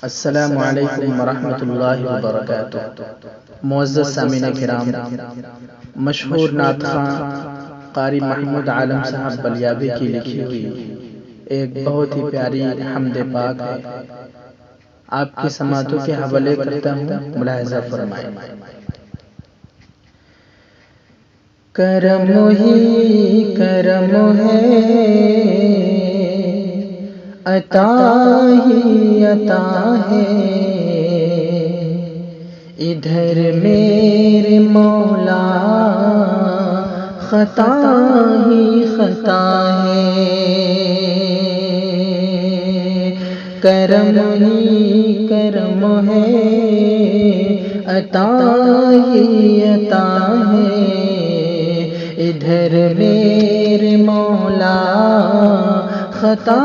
السلام علیکم ورحمۃ اللہ وبرکاتہ۔ معزز سامعین کرام، مشہور نعت خواں قاری محمود عالم صاحب بلیابی کی لکھی ہوئی ایک بہت ہی پیاری حمد پاک ہے، آپ کی سماعتوں کے حوالے کرتا ہوں، ملاحظہ فرمائیں۔ کرم ہی کرم ہے، عطا ہی عطا ہے، ادھر میرے مولا خطا ہی خطا ہے۔ کرم ہی کرم ہے، عطا ہی عطا ہے، ادھر میرے مولا خطا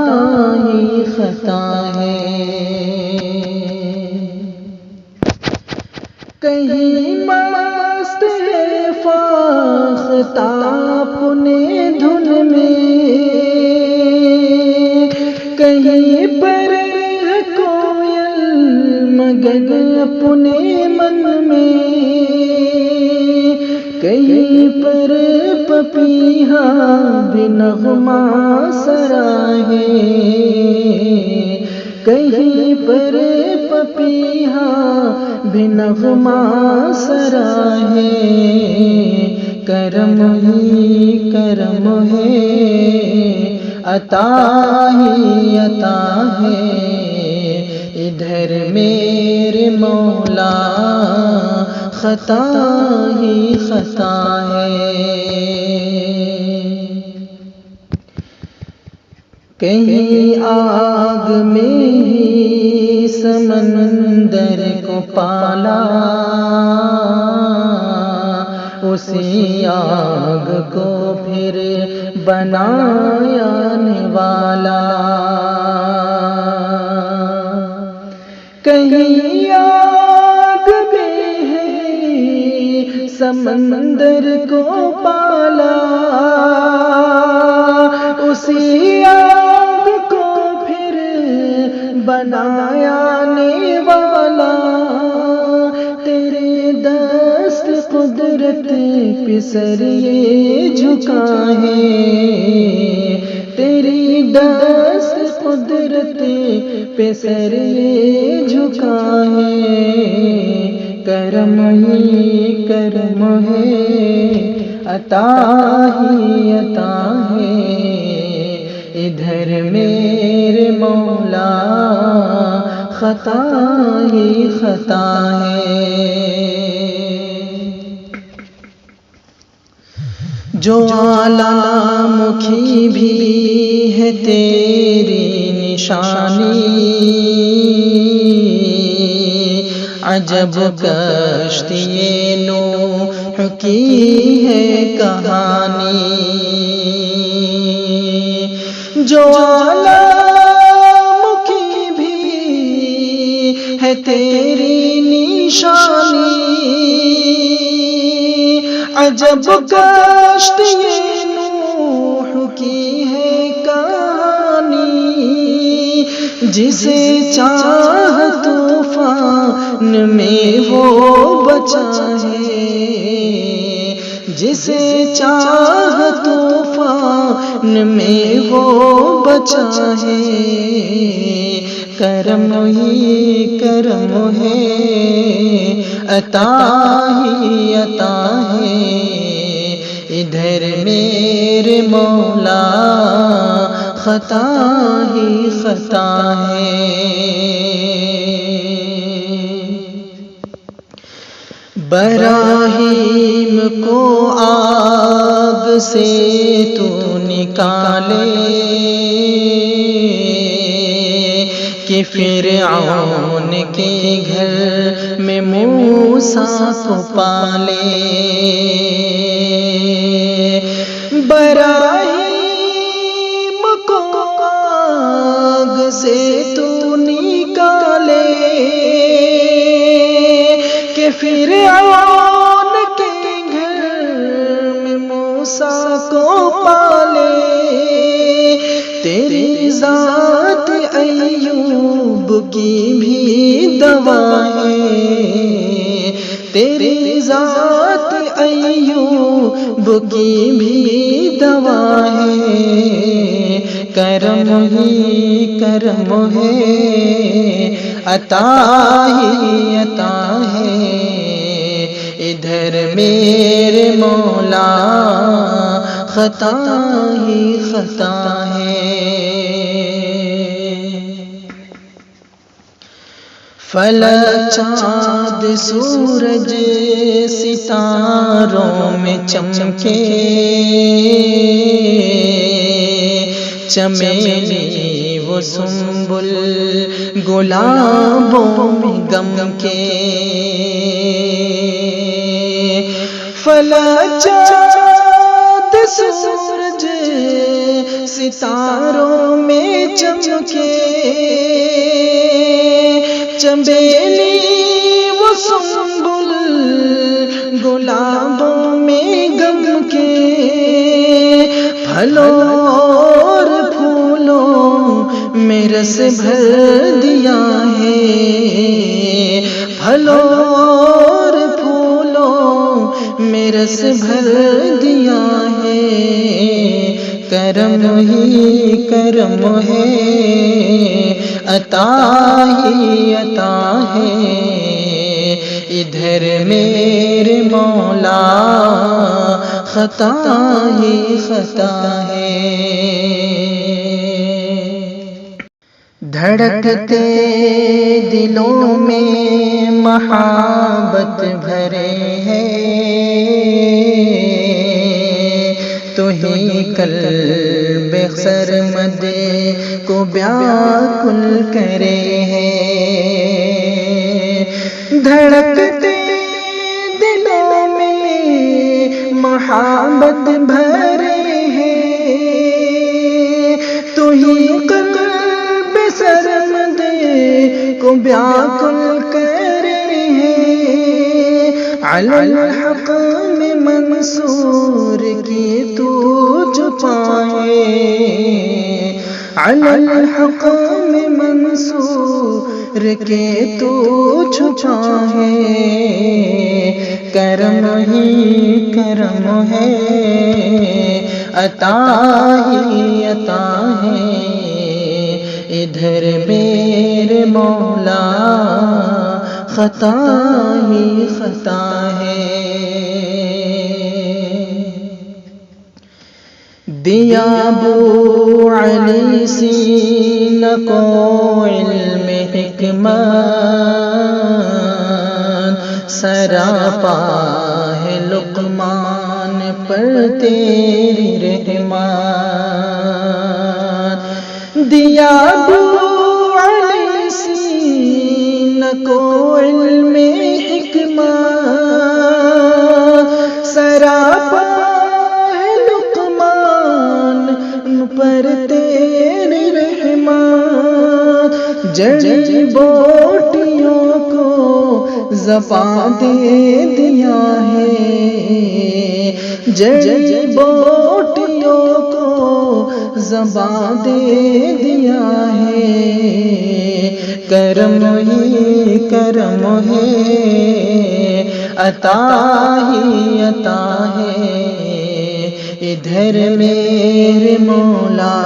ہی خطا ہے۔ کہیں مست ہے فاختاب اپنے دھن میں، کہیں پر ہے کوئل مگن اپنے من میں، کہیں پر پپیہا بھی نغمہ سرا ہے، کہیں پر پپیہا بھی نغمہ سرا ہے۔ کرم ہی کرم ہے، عطا ہی عطا ہے، ادھر میرے مولا خطا ہی خطا ہے۔ کہیں آگ میں ہی سمندر کو پالا، اسی آگ کو پھر بنایا نوالا، کہیں آگ میں ہے سمندر کو پالا، اسی آگ کو پھر بنایا نوالا۔ تیرے دست قدرت پہ سر یہ جھکا ہے، تیری دست قدرت پہ سر یہ جھکا ہے۔ کرم ہی کرم ہے، عطا ہی عطا ہے، ادھر میرے مولا خطا ہی خطا ہے۔ جو جوالامکھی بھی ہے تیری نشانی، عجب کشتی نوح کی ہے کہانی، جو جوالامکھی بھی ہے تیری نشانی، عجب کشتی نوح کی ہے کہانی، جسے چاہ طوفان میں وہ بچا ہے، جسے چاہ طوفان میں وہ بچا ہے۔ کرم ہی کرم ہے، عطا ہی عطا ہے، ادھر میرے مولا خطا ہی خطا ہے۔ براہیم کو آگ سے تو نکالے کہ فرعون کے گھر میں موسیٰ کو پالے، براہیم کو آگ سے تو نکالے کہ فرعون کے گھر میں موسیٰ کو پالے۔ تیری ذات ایوب کی بھی دوا ہے، تیری ذات ایوب کی بھی دوا ہے، کرم ہی کرم ہے، عطا ہی عطا ہے، ادھر میرے مولا خطا ہی خطا ہے۔ فلک چاند سورج ستاروں میں چمکے، چمیلی وہ سنبل گلابوں میں گم کے، فلک چاند سورج ستاروں میں چمکے، چمیلی وہ سنبل گلابوں میں گم کے، پھلوں اور پھولوں میں رس بھر دیا ہے، پھلوں اور پھولوں میں رس بھر دیا ہے، کرم ہی کرم ہے، عطا ہی عطا ہے، ادھر میرے مولا خطا ہی خطا ہے۔ دھڑکتے دلوں میں محبت بھرے ہیں، تو ہی قلب سرمد کو بیاکل کرے ہیں، دھڑکتے دلوں میں محبت بھرے ہیں، تو ہی قلب سرمد کو بیاکل کرے ہیں، علی الحق میں منصور کی تو چھپائے، علی الحق میں منصور کے تو چھپائے، کرم ہی کرم ہے، عطا ہی عطا ہے، ادھر میرے مولا خطا ہی خطا ہے۔ دیا ابو علی سینہ کو علم حکمت، سراپا ہے لقمان پر تیری رحمت، دیا ابو علی سینہ کو علم حکمت، سراپا پر تیری رحمت، جڑی بوٹیوں کو زبان دے دیا ہے، جڑی بوٹیوں کو زبان دے دیا ہے، کرم ہی کرم ہے، عطا ہی عطا ہے، ادھر میرے مولا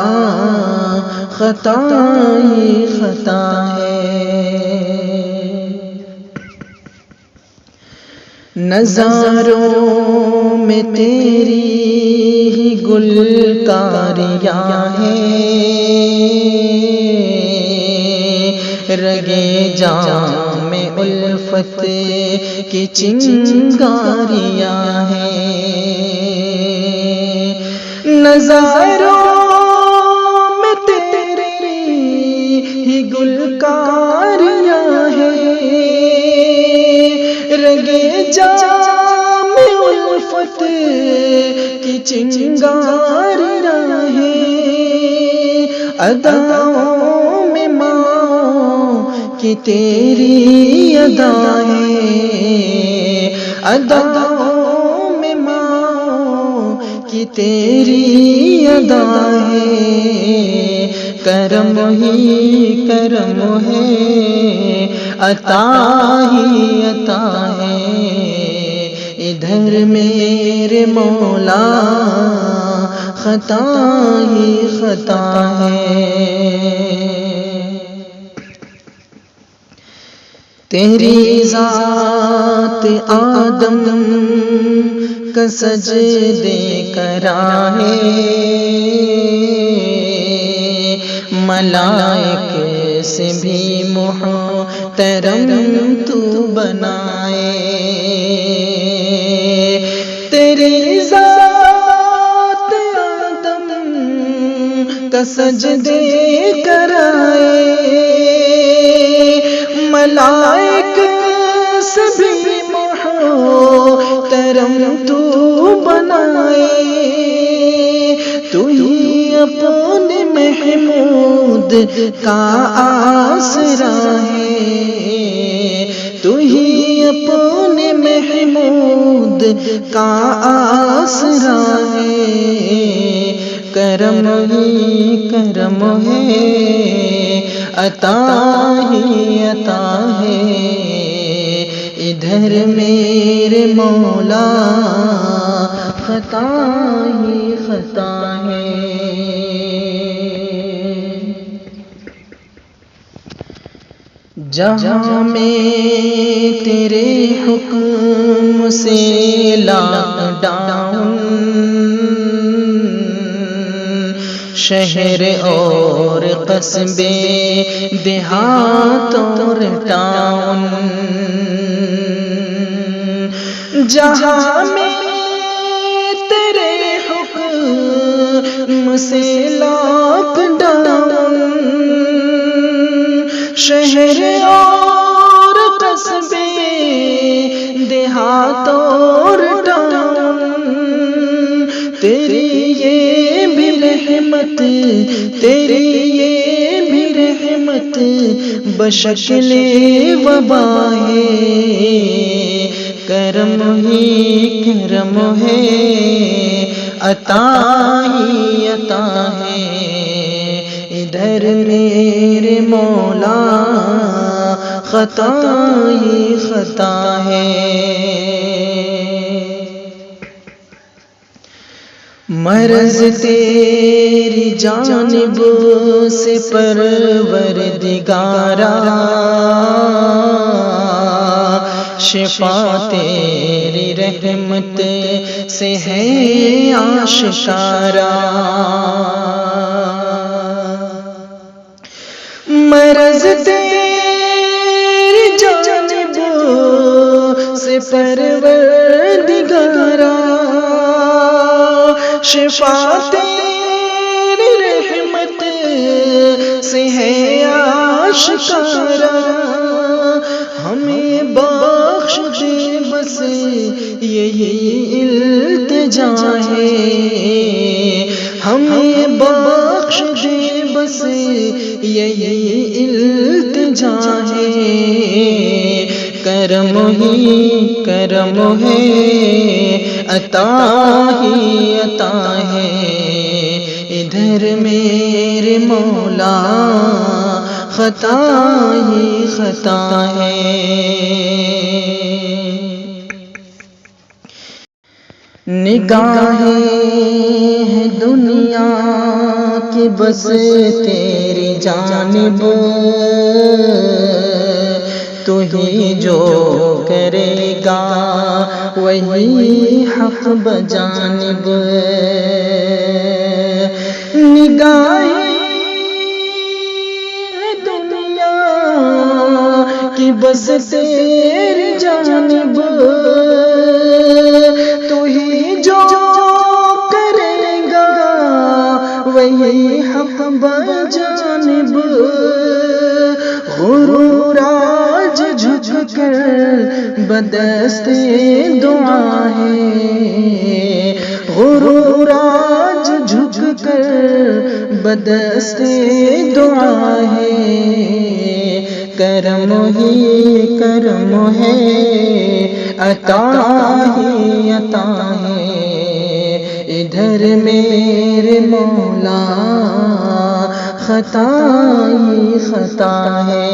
خطا ہی خطا ہے۔ نظاروں میں تیری ہی گلکاریاں ہیں، رگے جام میں الفت کی چنگاریاں ہیں، نظاروں میں تیری ہی گلکاریاں ہیں، رگے جام الفت کی چنگاریاں ہیں، اداؤں میں ماں کی تیری ادا ہے، اداؤں میں ماں کی تیری ادا ہے، کرم ہی کرم ہے، عطا ہی عطا ہے، ادھر میرے مولا خطا ہی خطا ہے۔ تیری ذات آدم کا سجدے کرا ہے، ملائک سے بھی محترم تو بنائے، تیری ذات آدم کا سجدے کرائے، ملائک سے بھی محترم تو بنائے، تو ہی اپنے محمود کا آسرا ہے، تو ہی اپنے محمود کا آسرا ہے، کرم ہی کرم ہے، عطا ہی عطا ہے، ادھر میرے مولا خطا ہی خطا ہے۔ جہاں میں تیرے حکم سے لاک ڈاؤن، شہر اور قصبے دیہات اور ٹاؤن، جہاں میں تیرے حکم سے لاک ڈاؤن، شہر اور قصبے دیہات اور ٹاؤن، تیری یہ بھی رحمت، تیری یہ بھی رحمت بشکل وبا ہے، کرم ہی کرم ہے، عطا ہی عطا ہے، ادھر میرے مولا خطا ہی خطا ہے۔ مرض تیری جانب سے پروردگارا، شفا تیری رحمت سے ہے آشکارا، مرض تیری جانب سے پروردگارا، شفا تیری رحمت سے ہے آشکارا، ہمیں بخش دے بس یہی التجا ہے، ہمیں بخش دے بس یہی التجا ہے، کرم ہی کرم ہے، عطا ہی عطا ہے، ادھر میرے مولا خطا ہی خطا ہے۔ نگاہیں ہیں دنیا کی بس تیری جانب، تو ہی جو کرے گا وہی حق بجانب، نگاہیں دنیا کی بس تیری جانب، تو ہی جو کرے گا وہی حق بجانب، غرور آج جھک کر بدست دعا ہے، غرور آج جھک کر بدست دعا ہے، کرم ہی کرم ہے، عطا ہی عطا ہے، ادھر ادھر میرے مولا خطا ہی خطا ہے،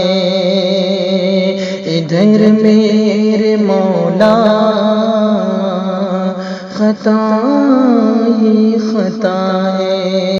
ادھر میرے مولا خطا ہی خطا ہے۔